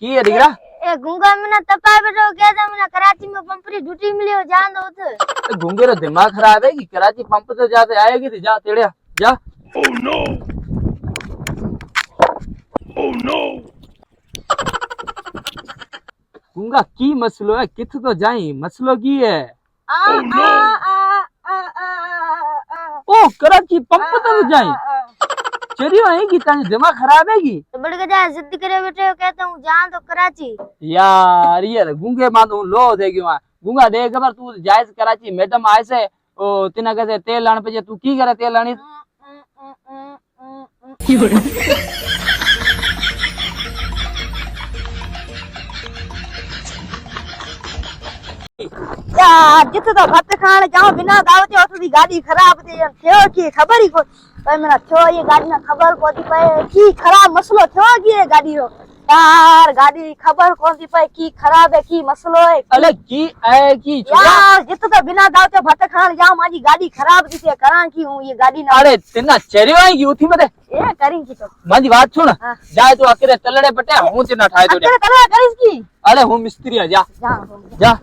की है दिगरा ए गुंगा में तपाए बैठो क्या था मैंने कराची में पंपरी ड्यूटी मिली हो जान दो तो गुंगे रो दिमाग खराब है कि कराची पंप तो जाते आएगी थी जा तेड़िया जा। Oh no! Oh no! गुंगा की मसलो है किथ तो जाई मसलो की है। Oh no! ओ कराची पंप तो जाई चली आएगी तानी दिमाग खराब है की तो बड़ गजा जिद करे बैठे हो कहता हूँ जान तो कराची यार ये गुंगे मानो लो देगी वहां गुंगा दे खबर तू जायज कराची मैडम आए से ओ तिना कैसे तेल लाने पे तू की करे तेल लानी यार जित तो भत खान जाओ बिना दावते ओत दी गाड़ी खराब थी थियो की खबर ही को पर मेरा थियो ये गाड़ी ना खबर को दी पे की खराब मसलो थियो की ये गाड़ी रो यार गाड़ी खबर को दी पे की खराब है की मसलो है अरे की है की यार जित तो बिना दावते भत खान जाओ मारी गाड़ी खराब थी से करा की हूं ये गाड़ी ना अरे तिना चेरियो आएगी उठी मते ए करी की तो माजी बात सुन जाए तो अकेले तलड़े पटे हूं तिना ठाए तो अरे करा करिस की अरे हूं मिस्त्री है जा जा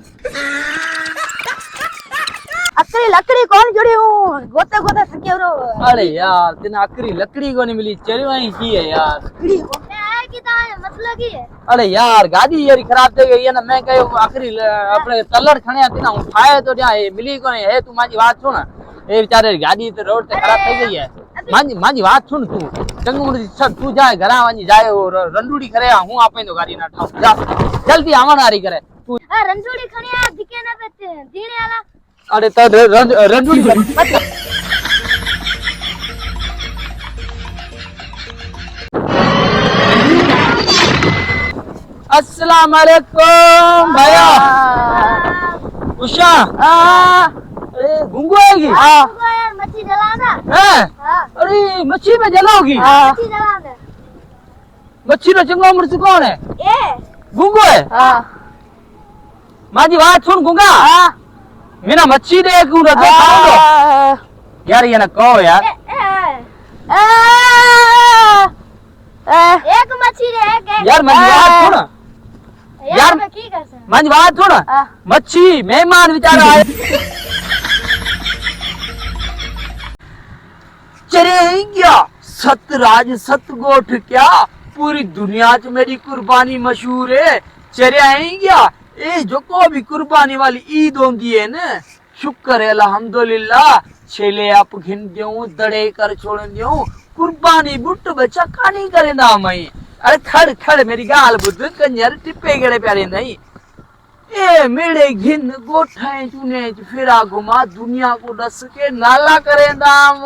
अकड़ी लकड़ी कौन जुड़ी हूं गोते गोते थके रो अरे यार तिना अकरी लकड़ी को नहीं मिली चेरियो आई की है यार लकड़ी को है की ता मसला की है अरे यार गाड़ी यारी खराब थी गई है ना मैं कहो आखिरी अपने तलड़ खणिया तिना उठाए तो जा मिली को नहीं है तू माजी बात सुन ए बेचारे गाड़ी तो रोड पे खराब થઈ गई है माजी बात सुन तू चंगमुड़ी सब तू जाए घरा वानी जाए रंडूड़ी करे हूं आपे तो गाड़ी ना ठाऊ जा जल्दी आवन आरी करे तू रंजोड़ी खणिया दिखे ना पे दीने वाला अरे तो रंडूड़ी अस्सलाम वालेकुम भैया उषा अरे गुंगू आएगी यार मच्छी जलाना है हां अरे मच्छी में जलाओगी मच्छी जलाना मच्छी रो चंगा मिर्च कौन है ए गुंगू है हां माजी बात सुन गुंगा मेरा मच्छी दे क्यों रखो खाओ यार ये ना कहो यार एक मच्छी रे एक यार मेरी बात सुन यार मैं की कर सकता माजी बात सुन मच्छी मेहमान बेचारा आए चले क्या सतराज सतगोठ क्या पूरी दुनिया च मेरी कुर्बानी मशहूर है चले क्या ए जो को भी कुर्बानी वाली ईद होंदी है ना शुक्र है अल्हम्दुलिल्लाह छेले आप घिन दियो दड़े कर छोड़ दियो कुर्बानी बुट बच्चा कानी करे ना मई अरे खड़ खड़ मेरी गाल बुद्ध कंजर टिप्पे गड़े प्यारे नहीं ए मेरे घिन गोठाए चुने फिरा घुमा दुनिया को डस के नाला करे दाम